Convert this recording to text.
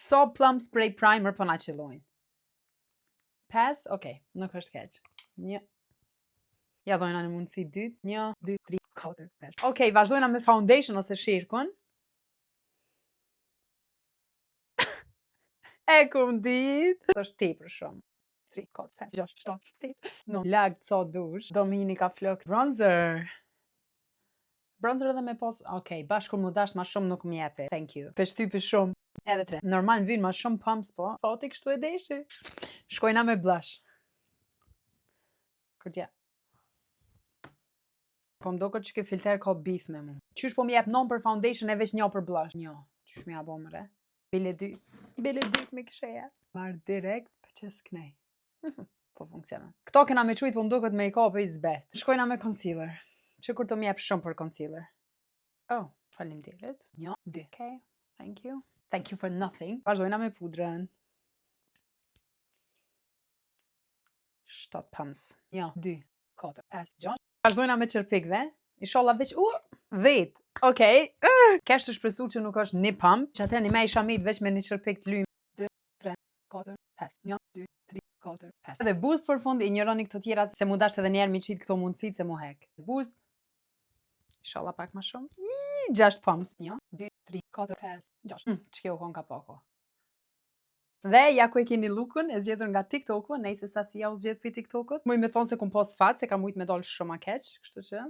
So plum spray primer po na qellojnë. Pass, okay, nuk është keq. Një. Ja dojna në mundësi 2. 1, 2, 3, 4, 5. Okej, vazhdojna me foundation ose shirkun. E kum dit. është tepër shumë. 3, 4, 5, 6, 7, 8. No, lag co dush. Dominika Flok bronzer. Bronzer edhe me pos. Okej, bashkë kur më dash ma shumë nuk më jepi. Thank you. Për shtypi shumë. Edhe 3. Normal vin ma shumë pumps po. Foti kështu e deshi. Shkojna me blush. Kërtja. Po më doket që ke filter ka beef me mu. Qysh po më jep non për foundation e veç një për blush. Një. Qysh më jap më re? Bile 2. Bile 2 me kishe jep. Marr direkt për që s'knej. Po funksionon. Këto kena me qujt po më doket make-up is best. Shkojna me concealer. Që kur të më jep shumë për concealer. Oh, faleminderit. 1, 2. Okay, thank you. Thank you for nothing. Vazhdojna me pudrën. 7 pumps. 1, 2, 4, 5, 6. Vazhdojna me çerpikve. Inshallah veç vet. Okej. Kesh të shpresu që nuk është një pump, që atëherë një me isha mit veç me një çerpik të lymë. 2, 3, 4, 5. 1, 2, 3, 4, 5. Dhe boost për fund ignoroni këto tjera se mu dash edhe njerë mi qit këto mundësit se mu hek. Boost. Inshallah pak ma shumë. 6 pumps. 1, 2, 3, 4, 5, 6. Që kjo kon ka pako. Dhe ja ku e keni lookun e zgjedhur nga TikToku, nejse sa si ja u zgjedh për TikTokut. Muj me thonë se kum pos fat, se ka mujt me dollë shumë a keq, kështu që